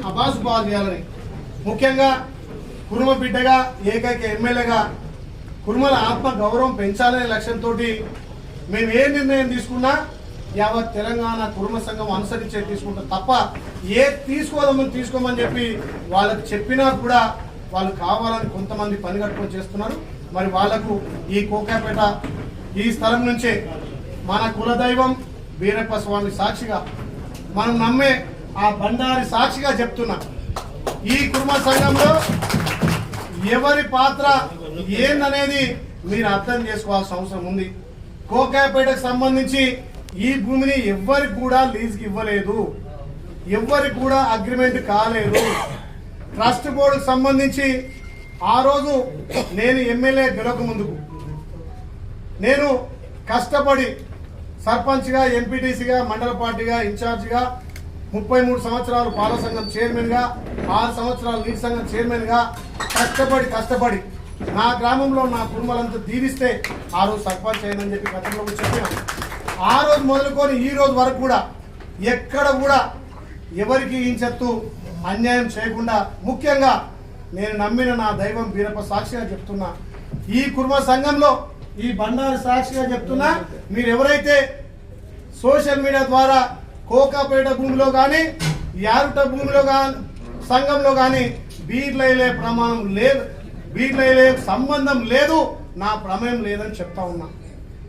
అబాస్ ball చేయాలని ముఖ్యంగా కుర్మ బిడ్డగా ఏకైక ఎమ్మెల్యేగా కుర్మల ఆత్మ గౌరవం పెంచాలనే లక్ష్యంతో మేము ఏ నిర్ణయం తీసుకున్నా యావత్ తెలంగాణ కుర్మ సంఘం అనుసరించే తీసుకుంటాం తప్ప ఏ తీసుకోమని చెప్పి వాళ్ళకి చెప్పినా కూడా వాళ్ళు కావాలని కొంతమంది పని కట్టుకొని చేస్తున్నారు. మరి వాళ్లకు ఈ కోకాపేట ఈ స్థలం నుంచే మన కులదైవం వీరప్ప స్వామి సాక్షిగా మనం నమ్మే ఆ బండారి సాక్షిగా చెప్తున్నా, ఈ కుర్మ సంఘంలో ఎవరి పాత్ర ఏందనేది మీరు అర్థం చేసుకోవాల్సిన అవసరం ఉంది. కోకాపేటకు సంబంధించి ఈ భూమిని ఎవ్వరికి కూడా లీజుకి ఇవ్వలేదు, ఎవ్వరికి కూడా అగ్రిమెంట్ కాలేదు. ట్రస్ట్ బోర్డుకు సంబంధించి ఆ రోజు నేను ఎమ్మెల్యే గెలవక ముందుకు నేను కష్టపడి సర్పంచ్గా, ఎంపీటీసీగా, మండల పార్టీగా ఇన్ఛార్జిగా 33 సంవత్సరాలు పాలక సంఘం చైర్మన్గా, 6 సంవత్సరాలు లీగ్ సంఘం చైర్మన్గా కష్టపడి నా గ్రామంలో నా కుటుంబాలంతా దీవిస్తే ఆ రోజు సర్పంచ్ అయిందని చెప్పి గతంలో చెప్పిన ఆ రోజు మొదలుకొని ఈ రోజు వరకు కూడా ఎక్కడ కూడా ఎవరికి ఇంచెత్తు అన్యాయం చేయకుండా ముఖ్యంగా నేను నమ్మిన నా దైవం వీరప్ప సాక్షిగా చెప్తున్నా, ఈ కుర్మ సంఘంలో ఈ బండారి సాక్షిగా చెప్తున్నా, మీరు ఎవరైతే సోషల్ మీడియా ద్వారా కోకాపేట భూమిలో కానీ యారుట భూమిలో కానీ సంఘంలో కానీ బీర్లైలే ప్రమాణం లేదు, బీర్లైలే సంబంధం లేదు, నా ప్రమేయం లేదని చెప్తా ఉన్నా.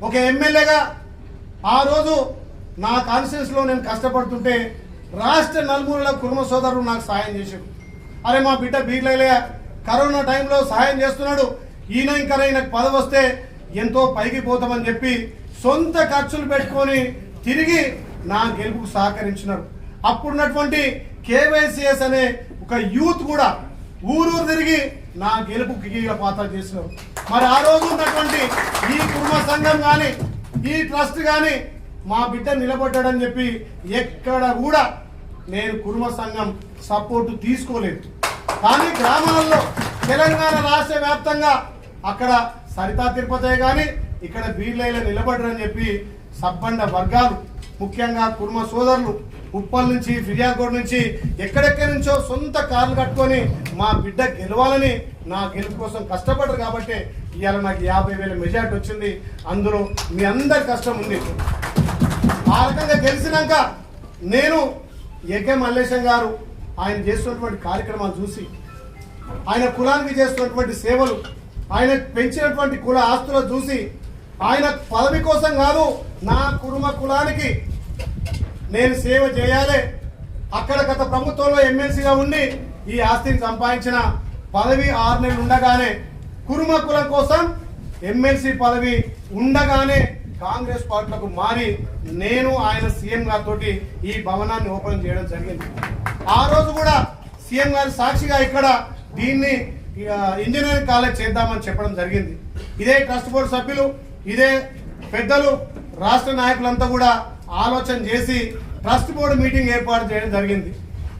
ఒక ఎమ్మెల్యేగా ఆ రోజు నా కాన్స్టిట్యూన్సీలో నేను కష్టపడుతుంటే రాష్ట్ర నలుమూలల కుర్మ సోదరులు నాకు సాయం చేశారు. అరే మా బిడ్డ బీర్లైలే కరోనా టైంలో సాయం చేస్తున్నాడు, ఈయన ఇంకా ఈయనకు పదవి వస్తే ఎంతో పైకి పోతామని చెప్పి సొంత ఖర్చులు పెట్టుకొని తిరిగి నా గెలుపుకు సహకరించినారు. అప్పుడున్నటువంటి కేవైసీఎస్ అనే ఒక యూత్ కూడా ఊరూరు తిరిగి నా గెలుపుకి కీలక పాత్ర చేసినారు. మరి ఆ రోజు ఉన్నటువంటి ఈ కుర్మ సంఘం కానీ ఈ ట్రస్ట్ కానీ మా బిడ్డ నిలబడ్డాడని చెప్పి ఎక్కడ కూడా నేను కుర్మ సంఘం సపోర్టు తీసుకోలేదు. కానీ గ్రామాలలో తెలంగాణ రాష్ట్ర వ్యాప్తంగా అక్కడ సరితా తిరుపతి కానీ ఇక్కడ బీర్లైలో నిలబడ్డారని చెప్పి సబ్బండ వర్గాలు ముఖ్యంగా కుర్మ సోదరులు ఉప్పల్ నుంచి ఫిర్యాదుగూడ నుంచి ఎక్కడెక్కడి నుంచో సొంత కార్లు కట్టుకొని మా బిడ్డ గెలవాలని నా గెలుపు కోసం కష్టపడ్డారు. కాబట్టి ఇవాళ నాకు 50,000 మెజార్టీ వచ్చింది. అందులో మీ అందరి కష్టం ఉంది. ఆ రకంగా గెలిచినాక నేను ఏకే మల్లేశం గారు ఆయన చేస్తున్నటువంటి కార్యక్రమాలు చూసి, ఆయన కులానికి చేస్తున్నటువంటి సేవలు, ఆయన పెంచినటువంటి కుల ఆస్తులు చూసి, ఆయన పదవి కోసం కాదు నా కుటుంబ కులానికి నేను సేవ చేయాలి. అక్కడ గత ప్రభుత్వంలో ఎమ్మెల్సీగా ఉండి ఈ ఆస్తిని సంపాదించిన పదవి 6 నెలలు ఉండగానే కురుమ కులం కోసం ఎమ్మెల్సీ పదవి ఉండగానే కాంగ్రెస్ పార్టీలకు మారి నేను ఆయన సీఎం గారితో ఈ భవనాన్ని ఓపెన్ చేయడం జరిగింది. ఆ రోజు కూడా సీఎం గారి సాక్షిగా ఇక్కడ దీన్ని ఇంజనీరింగ్ కాలేజ్ చేద్దామని చెప్పడం జరిగింది. ఇదే ట్రస్ట్ బోర్డు సభ్యులు, ఇదే పెద్దలు, రాష్ట్ర నాయకులంతా కూడా ఆలోచన చేసి ట్రస్ట్ బోర్డు మీటింగ్ ఏర్పాటు చేయడం జరిగింది.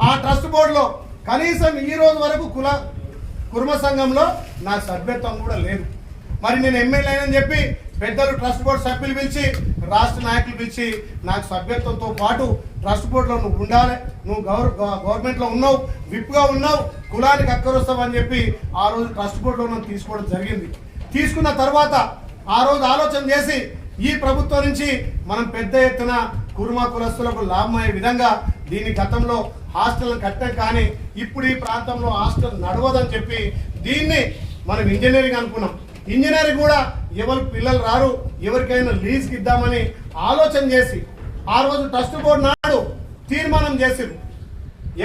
ఆ ట్రస్ట్ బోర్డులో కనీసం ఈ రోజు వరకు కుర్మ సంఘంలో నా సభ్యత్వం కూడా లేదు. మరి నేను ఎమ్మెల్యే అని చెప్పి పెద్దలు ట్రస్ట్ బోర్డు సభ్యులు పిలిచి, రాష్ట్ర నాయకులు పిలిచి నాకు సభ్యత్వంతో పాటు ట్రస్ట్ బోర్డులో నువ్వు ఉండాలి, నువ్వు గవర్నమెంట్లో ఉన్నావు, విప్గా ఉన్నావు, కులానికి అక్కరొస్తావని చెప్పి ఆ రోజు ట్రస్ట్ బోర్డులో నన్ను తీసుకోవడం జరిగింది. తీసుకున్న తర్వాత ఆ రోజు ఆలోచన చేసి ఈ ప్రభుత్వం నుంచి మనం పెద్ద ఎత్తున కుర్మ కులస్తులకు లాభమయ్యే విధంగా దీని గతంలో హాస్టల్ కట్టాం, కానీ ఇప్పుడు ఈ ప్రాంతంలో హాస్టల్ నడవదని చెప్పి దీన్ని మనం ఇంజనీరింగ్ అనుకున్నాం. ఇంజనీరింగ్ కూడా ఎవరు పిల్లలు రారు, ఎవరికైనా లీజ్కి ఇద్దామని ఆలోచన చేసి ఆ రోజు ట్రస్ట్ బోర్డు నాడు తీర్మానం చేసిరు.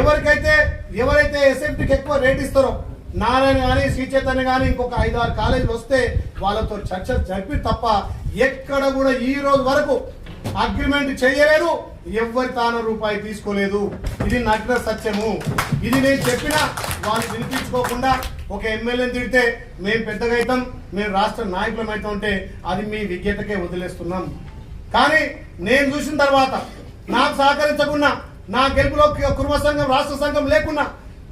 ఎవరైతే ఎస్ఎఫ్టీకి ఎక్కువ రేట్ ఇస్తారో నారాయణ కానీ శ్రీచైతన్య కానీ ఇంకొక 5-6 కాలేజీలు వస్తే వాళ్ళతో చర్చలు జరిపి తప్ప ఎక్కడ కూడా ఈ రోజు వరకు అగ్రిమెంట్ చేయలేదు, ఎవరి తాను రూపాయి తీసుకోలేదు. ఇది నగ్న సత్యము. ఇది నేను చెప్పినా వాళ్ళు వినిపించుకోకుండా ఒక ఎమ్మెల్యేని తిడితే మేము పెద్దగా అవుతాం, మేము రాష్ట్ర నాయకులం అవుతాం అంటే అది మీ విజ్ఞతకే వదిలేస్తున్నాం. కానీ నేను చూసిన తర్వాత నాకు సహకరించకుండా, నా గెలుపులో కుర్మ సంఘం రాష్ట్ర సంఘం లేకున్నా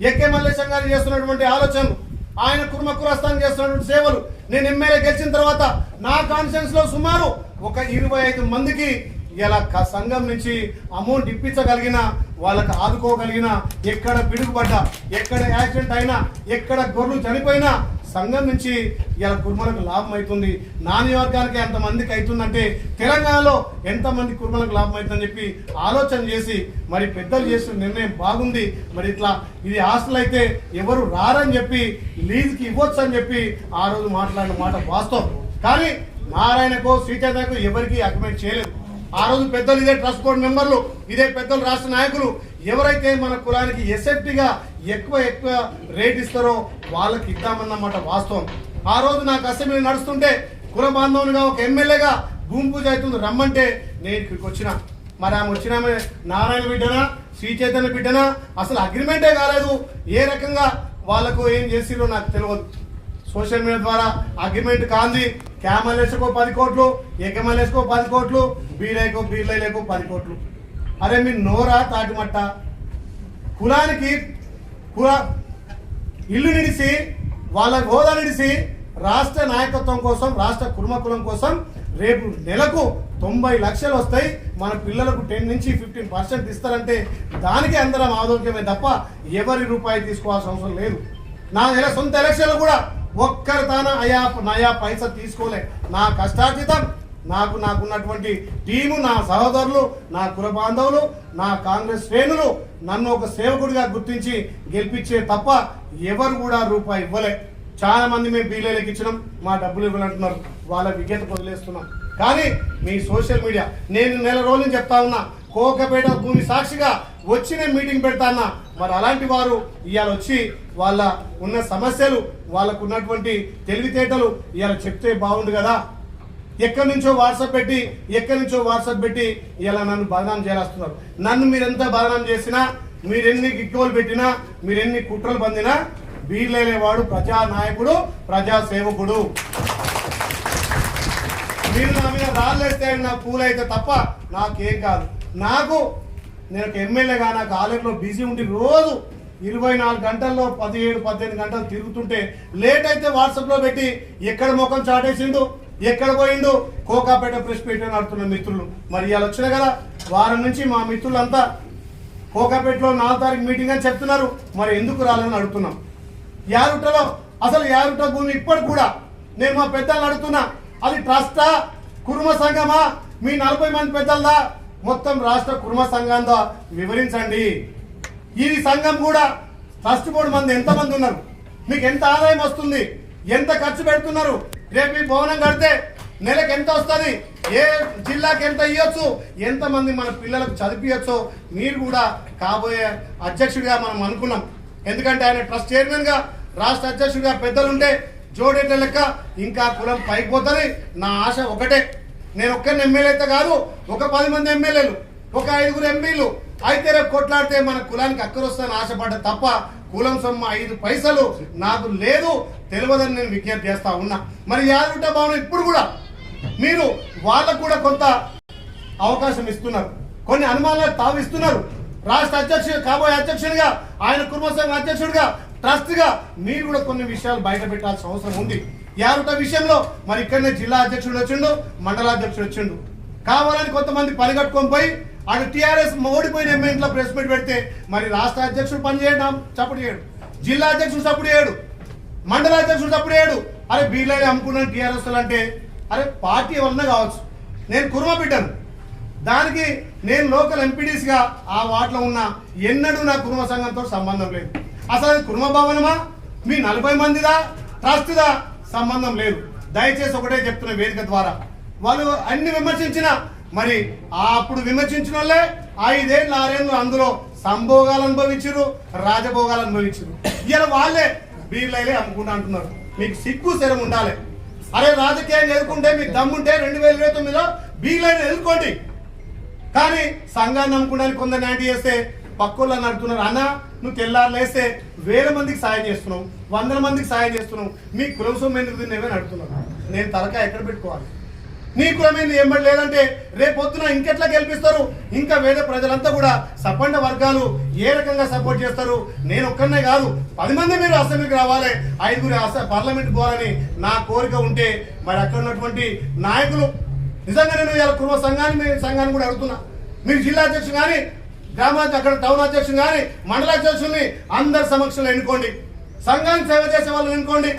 ఏకే మల్లేశం గారు చేస్తున్నటువంటి ఆలోచనలు, ఆయన కుర్మ కులస్థానం చేస్తున్నటువంటి సేవలు, నేను ఎమ్మెల్యే గెలిచిన తర్వాత నా కాన్స్టిట్యూన్స్ లో సుమారు ఒక 25 మందికి ఇలా సంఘం నుంచి అమౌంట్ ఇప్పించగలిగిన వాళ్ళకి ఆదుకోగలిగిన ఎక్కడ పిడుగుపడ్డా ఎక్కడ యాక్సిడెంట్ అయినా ఎక్కడ గొర్రెలు చనిపోయినా సంఘం నుంచి ఇలా కుర్మలకు లాభం అవుతుంది. నా నియోజకవర్గానికి ఎంతమందికి అవుతుందంటే తెలంగాణలో ఎంతమంది కుర్మలకు లాభం అవుతుందని చెప్పి ఆలోచన చేసి మరి పెద్దలు చేసిన నిర్ణయం బాగుంది. మరి ఇట్లా ఇది హాస్టల్ అయితే ఎవరు రారని చెప్పి లీజుకి ఇవ్వచ్చు అని చెప్పి ఆ రోజు మాట్లాడిన మాట వాస్తవం. కానీ నారాయణకు శ్రీచైతన్యకు ఎవరికి అగ్రిమెంట్ చేయలేదు. ఆ రోజు పెద్దలు ఇదే ట్రస్ట్ బోర్డు మెంబర్లు ఇదే పెద్దలు రాష్ట్ర నాయకులు ఎవరైతే మన కులానికి ఎస్ఎఫ్టీగా ఎక్కువ రేట్ ఇస్తారో వాళ్ళకి ఇద్దామన్నమాట వాస్తవం. ఆ రోజు నాకు అసెంబ్లీ నడుస్తుంటే కుల బాంధవునిగా ఒక ఎమ్మెల్యేగా భూమి పూజ అవుతుంది రమ్మంటే నేను ఇక్కడికి వచ్చిన. మరి ఆమె వచ్చిన నారాయణ బిడ్డనా శ్రీ చైతన్య బిడ్డనా అసలు అగ్రిమెంటే కాలేదు. ఏ రకంగా వాళ్ళకు ఏం చేసిరో నాకు తెలియదు. సోషల్ మీడియా ద్వారా అగ్రిమెంట్ కాంది. క్యామలేసుకో 10 కోట్లు, ఏకమలేసుకో 10 కోట్లు, బీరైకో 10 కోట్లు. అరే మీ నోరా తాటిమట్ట కులానికి ఇల్లు నిడిసి వాళ్ళ హోదా నిడిసి రాష్ట్ర నాయకత్వం కోసం రాష్ట్ర కులం కోసం రేపు నెలకు 90 లక్షలు వస్తాయి. మన పిల్లలకు 10 నుంచి 15% ఇస్తారంటే దానికి అందరం ఆరోగ్యమే తప్ప ఎవరి రూపాయి తీసుకోవాల్సిన అవసరం లేదు. నా సొంత ఎలక్షన్లు కూడా ఒక్కరి తాన నయా పైసా తీసుకోలే. నా కష్టార్జితం నాకున్నటువంటి టీము, నా సహోదరులు, నా కుల బాంధవులు, నా కాంగ్రెస్ శ్రేణులు నన్ను ఒక సేవకుడిగా గుర్తించి గెలిపించే తప్ప ఎవరు కూడా రూపాయి ఇవ్వలే. చాలా మంది మేము బీలేలకు ఇచ్చినాం, మా డబ్బులు ఇవ్వాలంటున్నారు. వాళ్ళ విజ్ఞత వదిలేస్తున్నాం. కానీ మీ సోషల్ మీడియా నేను నెల రోజులు చెప్తా ఉన్నా, కోకపేట భూమి సాక్షిగా వచ్చి నేను మీటింగ్ పెడతానా. మరి అలాంటి వారు ఇవాళ వచ్చి వాళ్ళ ఉన్న సమస్యలు వాళ్ళకు ఉన్నటువంటి తెలివితేటలు ఇవాళ చెప్తే బాగుండు కదా. ఎక్కడి నుంచో వాట్సాప్ పెట్టి ఇలా నన్ను బదనాం చేస్తున్నారు. నన్ను మీరెంత బదనాం చేసినా, మీరెన్ని గిక్కువలు పెట్టినా, మీరెన్ని కుట్రలు పొందినా బీర్లేవాడు ప్రజానాయకుడు, ప్రజాసేవకుడు. మీరు నా మీద రాళ్ళేస్తే నా పూలైతే తప్ప నాకేం కాదు. నేను ఎమ్మెల్యేగా నాకు ఆలయంలో బిజీ ఉండి రోజు 24 గంటల్లో 17-18 గంటలు తిరుగుతుంటే లేట్ అయితే వాట్సాప్లో పెట్టి ఎక్కడ ముఖం చాటేసిండు, ఎక్కడ పోయిండు, కోకాపేట ప్రెస్ పెట్టి నడుతున్న మిత్రులు. మరి ఇవాళ వచ్చిన కదా వారం నుంచి మా మిత్రులంతా కోకాపేటలో 4వ తారీఖు మీటింగ్ అని చెప్తున్నారు. మరి ఎందుకు రాలని అడుగుతున్నాం. యారుటలో అసలు యారుట భూమి ఇప్పటికి కూడా నేను మా పెద్దలను అడుగుతున్నా, అది ట్రస్టా కుర్మ సంఘమా, మీ 40 మంది పెద్దలదా, మొత్తం రాష్ట్ర కుర్మ సంఘంతో వివరించండి. ఈ సంఘం కూడా ట్రస్ట్ బోర్డు మంది ఎంతమంది ఉన్నారు, మీకు ఎంత ఆదాయం వస్తుంది, ఎంత ఖర్చు పెడుతున్నారు, రేపు ఈ భవనం కడితే నెలకు ఎంత వస్తుంది, ఏ జిల్లాకి ఎంత ఇవ్వచ్చు, ఎంతమంది మన పిల్లలకు చదివించో మీరు కూడా కాబోయే అధ్యక్షుడిగా మనం అనుకున్నాం. ఎందుకంటే ఆయన ట్రస్ట్ చైర్మన్ గా రాష్ట్ర అధ్యక్షుడిగా పెద్దలుంటే జోడేట లెక్క ఇంకా కులం పైకి పోతుంది. నా ఆశ ఒకటే, నేను ఒక్కరిని ఎమ్మెల్యే అయితే కాదు, ఒక 10 మంది ఎమ్మెల్యేలు, ఒక 5 ఎంపీలు అయితే రేపు కొట్లాడితే మన కులానికి అక్కరొస్తానని ఆశపడ్డ తప్ప కులం సొమ్మ 5 పైసలు నాకు లేదు తెలియదని నేను విజ్ఞప్తి చేస్తా ఉన్నా. మరి యాదగుట్ట భవనం ఇప్పుడు కూడా మీరు వాళ్ళకు కూడా కొంత అవకాశం ఇస్తున్నారు, కొన్ని అనుమానాలు తావిస్తున్నారు. రాష్ట్ర అధ్యక్షుడు కాబోయే అధ్యక్షుడిగా, ఆయన కుర్మ సంఘ అధ్యక్షుడిగా, ట్రస్ట్ గా మీరు కూడా కొన్ని విషయాలు బయట పెట్టాల్సిన అవసరం ఉంది. యారుట విషయంలో మరి ఇక్కడనే జిల్లా అధ్యక్షుడు వచ్చిండు, మండలాధ్యక్షుడు వచ్చిండు. కావాలని కొంతమంది పనిగట్టుకొని పోయి అటు టీఆర్ఎస్ ఓడిపోయిన ఎమ్మెల్యేలో ప్రెస్ మీట్ పెడితే మరి రాష్ట్ర అధ్యక్షుడు పని చేయడం చప్పుడు చేయడు, జిల్లా అధ్యక్షుడు చప్పుడు చేయడు, మండలాధ్యక్షుడు చప్పుడు చేయడు. అరే బీర్లైనా అమ్ముకున్నాను టీఆర్ఎస్ అంటే, అరే పార్టీ వలన కావచ్చు, నేను కుర్మ బిడ్డను, దానికి నేను లోకల్ ఎంపీడీస్గా ఆ వార్డులో ఉన్న ఎన్నడూ నా కుర్మ సంఘంతో సంబంధం లేదు. అసలు అది కుర్మ భవనమా, మీ 40 మందిదా, ట్రస్ట్దా సంబంధం లేదు. దయచేసి ఒకటే చెప్తున్న వేదిక ద్వారా, వాళ్ళు అన్ని విమర్శించిన మరి అప్పుడు విమర్శించిన వాళ్ళే 5 ఏళ్ళు 6 ఏళ్ళు అందులో సంభోగాలు అనుభవించారు, రాజభోగాలు అనుభవించారు. ఇలా వాళ్ళే బీర్లైలే అమ్ముకుంటా అంటున్నారు. మీకు సిగ్గు శరం ఉండాలి. అరే రాజకీయాన్ని ఎదుర్కొంటే మీకు దమ్ముంటే 2029లో బీర్లైన్ ఎదుర్కోండి. కానీ సంఘాన్ని నమ్ముకోవడానికి కొందరు న్యాయం చేస్తే పక్కోళ్ళని అడుగుతున్నారు. అన్న నువ్వు తెల్లారు లేస్తే 1000 మందికి సాయం చేస్తున్నావు, 100 మందికి సాయం చేస్తున్నావు, మీ కులం సొమ్ము ఎందుకు తినేవని అడుగుతున్నావు. నేను తలకాయ ఎక్కడ పెట్టుకోవాలి? నీ కులమేంది ఎంబడి లేదంటే రేపొద్దున ఇంకెట్లా గెలిపిస్తారు? ఇంకా వేరే ప్రజలంతా కూడా సపండ వర్గాలు ఏ రకంగా సపోర్ట్ చేస్తారు? నేను ఒక్కనే కాదు, 10 మంది మీరు అసెంబ్లీకి రావాలి, 5 పార్లమెంట్ పోవాలని నా కోరిక ఉంటే మరి అక్కడ ఉన్నటువంటి నాయకులు నిజంగా నేను ఇలా కుటుంబ సంఘాన్ని కూడా అడుగుతున్నా, మీరు జిల్లా అధ్యక్షుడు కానీ అక్కడ టౌన్ అధ్యక్షుడు కానీ మండల అధ్యక్షుల్ని అందరి సమక్షంలో ఎన్నుకోండి, సంఘానికి సేవ చేసే వాళ్ళని ఎన్నుకోండి.